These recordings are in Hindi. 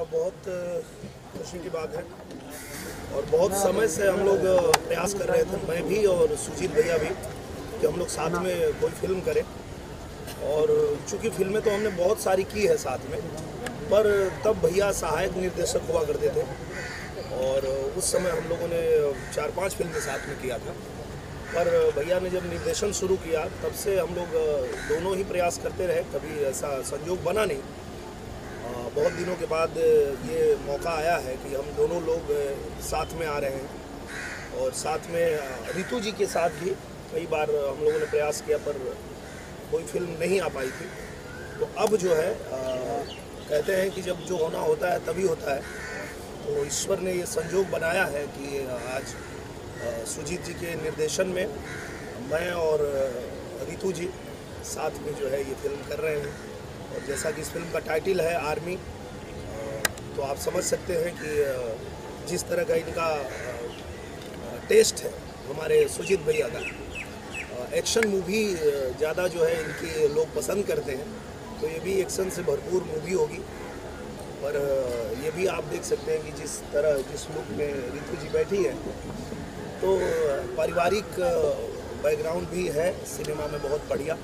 बहुत खुशी की बात है और बहुत समय से हम लोग प्रयास कर रहे थे, मैं भी और सुजीत भैया भी, कि हम लोग साथ में कोई फिल्म करें। और चूंकि फिल्में तो हमने बहुत सारी की है साथ में, पर तब भैया सहायक निर्देशक हुआ करते थे और उस समय हम लोगों ने 4-5 फिल्में साथ में किया था। पर भैया ने जब निर्देशन शुरू किया तब से हम लोग दोनों ही प्रयास करते रहे, कभी ऐसा संयोग बना नहीं। बहुत दिनों के बाद ये मौका आया है कि हम दोनों लोग साथ में आ रहे हैं और साथ में रितु जी के साथ भी कई बार हम लोगों ने प्रयास किया पर कोई फिल्म नहीं आ पाई थी। तो अब जो है कहते हैं कि जब जो होना होता है तभी होता है, तो ईश्वर ने ये संयोग बनाया है कि आज सुजीत जी के निर्देशन में मैं और रितु जी साथ में जो है ये फिल्म कर रहे हैं। और जैसा कि इस फिल्म का टाइटल है आर्मी, तो आप समझ सकते हैं कि जिस तरह का इनका टेस्ट है हमारे सुजीत भैया का, एक्शन मूवी ज़्यादा जो है इनकी लोग पसंद करते हैं, तो ये भी एक्शन से भरपूर मूवी होगी। पर ये भी आप देख सकते हैं कि जिस तरह जिस लुक में रितु जी बैठी है, तो पारिवारिक बैकग्राउंड भी है सिनेमा में बहुत बढ़िया,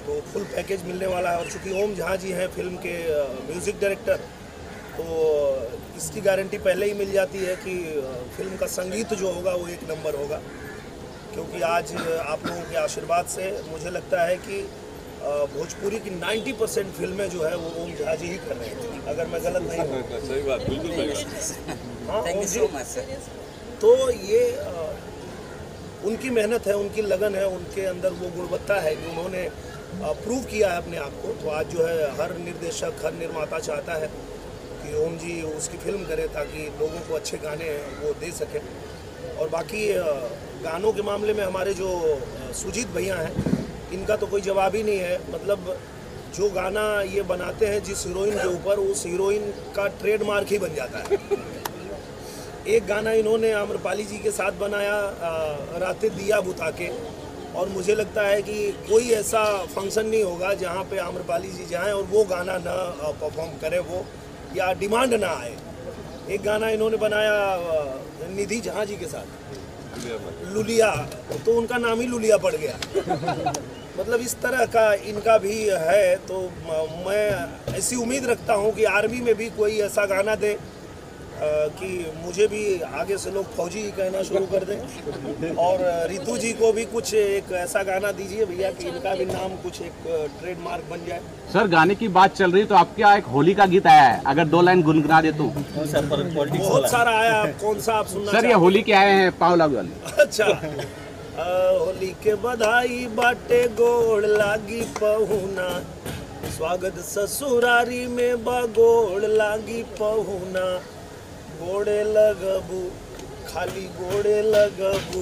तो फुल पैकेज मिलने वाला है। और चूँकि ओम झा जी हैं फिल्म के म्यूज़िक डायरेक्टर, तो इसकी गारंटी पहले ही मिल जाती है कि फिल्म का संगीत जो होगा वो एक नंबर होगा, क्योंकि आज आप लोगों के आशीर्वाद से मुझे लगता है कि भोजपुरी की 90% फिल्में जो है वो ओम झा जी ही कर रहे हैं, अगर मैं गलत नहीं हूँ। सही बात, बिल्कुल। हाँ, ओम जी, तो ये उनकी मेहनत है, उनकी लगन है, उनके अंदर वो गुणवत्ता है कि उन्होंने प्रूव किया है अपने आप को। तो आज जो है हर निर्देशक, हर निर्माता चाहता है कि ओम जी उसकी फिल्म करें ताकि लोगों को अच्छे गाने वो दे सकें। और बाकी गानों के मामले में हमारे जो सुजीत भैया हैं, इनका तो कोई जवाब ही नहीं है। मतलब जो गाना ये बनाते हैं जिस हीरोइन के ऊपर, उस हीरोइन का ट्रेडमार्क ही बन जाता है। एक गाना इन्होंने आम्रपाली जी के साथ बनाया, रातें दिया बुता के, और मुझे लगता है कि कोई ऐसा फंक्शन नहीं होगा जहाँ पे आम्रपाली जी जाएं और वो गाना ना परफॉर्म करें, वो या डिमांड ना आए। एक गाना इन्होंने बनाया निधि झा जी के साथ, लुलिया, तो उनका नाम ही लुलिया पड़ गया। मतलब इस तरह का इनका भी है। तो मैं ऐसी उम्मीद रखता हूँ कि आर्मी में भी कोई ऐसा गाना दे कि मुझे भी आगे से लोग फौजी कहना शुरू कर दें। और रितु जी को भी कुछ एक ऐसा गाना दीजिए भैया कि इनका भी नाम कुछ एक ट्रेडमार्क बन जाए। सर, गाने की बात चल रही तो आपके यहाँ एक होली का गीत आया है, अगर 2 लाइन गुनगुना दे तो। बहुत सारा आया, कौन सा आप सुनना सर? ये होली के आए हैं पावला वाले। अच्छा, होली के बधाई बाटे गोड़ लागी पहुना, स्वागत ससुरारी में बगोड़ लागी पहुना, गोड़े लगबू खाली गोड़े लगबू,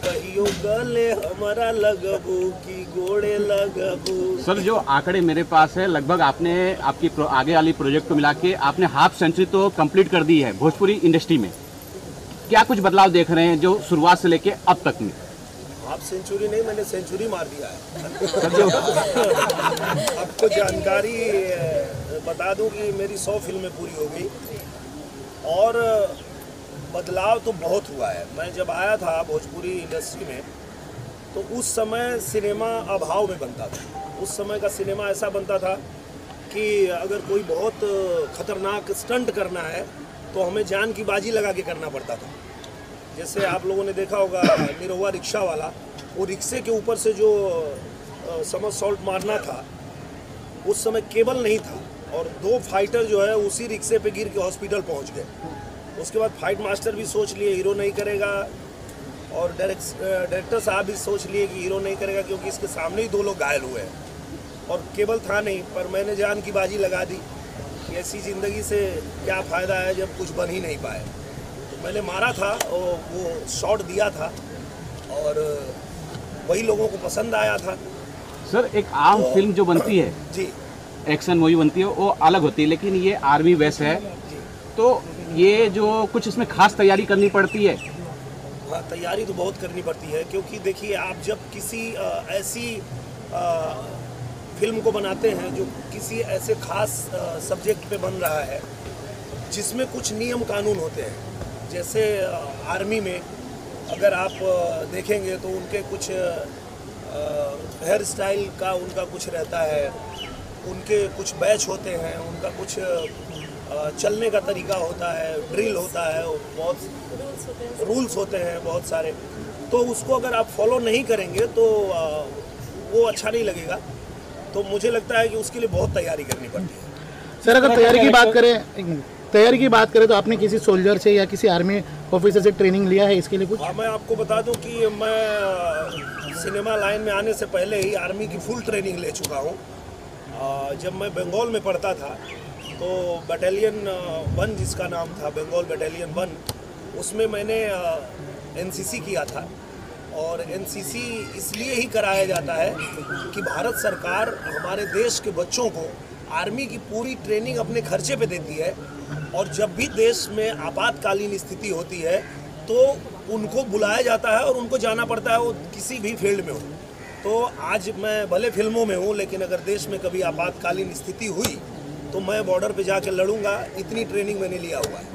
कहियो गले हमारा लगबू की गोड़े लगबू। सर, जो आंकड़े मेरे पास है, लगभग आपने आपकी आगे वाली प्रोजेक्ट को मिला के आपने हाफ सेंचुरी तो कंप्लीट कर दी है भोजपुरी इंडस्ट्री में। क्या कुछ बदलाव देख रहे हैं जो शुरुआत से लेके अब तक में? हाफ सेंचुरी नहीं, मैंने सेंचुरी मार दिया है। आपको जानकारी बता दूं कि मेरी 100 फिल्में पूरी हो गई और बदलाव तो बहुत हुआ है। मैं जब आया था भोजपुरी इंडस्ट्री में, तो उस समय सिनेमा अभाव में बनता था। उस समय का सिनेमा ऐसा बनता था कि अगर कोई बहुत खतरनाक स्टंट करना है तो हमें जान की बाजी लगा के करना पड़ता था। जैसे आप लोगों ने देखा होगा निरहुआ रिक्शा वाला, वो रिक्शे के ऊपर से जो समरसॉल्ट मारना था, उस समय केबल नहीं था और 2 फाइटर जो है उसी रिक्शे पे गिर के हॉस्पिटल पहुंच गए। उसके बाद फाइट मास्टर भी सोच लिए हीरो नहीं करेगा और डायरेक्टर साहब भी सोच लिए कि हीरो नहीं करेगा, क्योंकि इसके सामने ही 2 लोग घायल हुए हैं और केबल था नहीं। पर मैंने जान की बाजी लगा दी कि ऐसी ज़िंदगी से क्या फ़ायदा है जब कुछ बन ही नहीं पाए। तो मैंने मारा था और वो शॉट दिया था और वही लोगों को पसंद आया था। सर, एक आम फिल्म जो बनती है जी, एक्शन मूवी बनती है, वो अलग होती है, लेकिन ये आर्मी बेस है, तो ये जो कुछ इसमें खास तैयारी करनी पड़ती है। हाँ, तैयारी तो बहुत करनी पड़ती है, क्योंकि देखिए आप जब किसी ऐसी फिल्म को बनाते हैं जो किसी ऐसे खास सब्जेक्ट पे बन रहा है, जिसमें कुछ नियम कानून होते हैं। जैसे आर्मी में अगर आप देखेंगे तो उनके कुछ हेयर स्टाइल का उनका कुछ रहता है, उनके कुछ बैच होते हैं, उनका कुछ चलने का तरीका होता है, ड्रिल होता है, बहुत रूल्स होते हैं बहुत सारे। तो उसको अगर आप फॉलो नहीं करेंगे तो वो अच्छा नहीं लगेगा। तो मुझे लगता है कि उसके लिए बहुत तैयारी करनी पड़ती है। सर अगर तैयारी की बात करें तो आपने किसी सोल्जर से या किसी आर्मी ऑफिसर से ट्रेनिंग लिया है इसके लिए कुछ? हाँ, मैं आपको बता दूं कि मैं सिनेमा लाइन में आने से पहले ही आर्मी की फुल ट्रेनिंग ले चुका हूँ। जब मैं बंगाल में पढ़ता था तो बटालियन 1 जिसका नाम था बंगाल बटालियन 1, उसमें मैंने एनसीसी किया था। और एनसीसी इसलिए ही कराया जाता है कि भारत सरकार हमारे देश के बच्चों को आर्मी की पूरी ट्रेनिंग अपने खर्चे पे देती है, और जब भी देश में आपातकालीन स्थिति होती है तो उनको बुलाया जाता है और उनको जाना पड़ता है, वो किसी भी फील्ड में हो। तो आज मैं भले फिल्मों में हूँ, लेकिन अगर देश में कभी आपातकालीन स्थिति हुई तो मैं बॉर्डर पे जाके लड़ूंगा। इतनी ट्रेनिंग मैंने लिया हुआ है।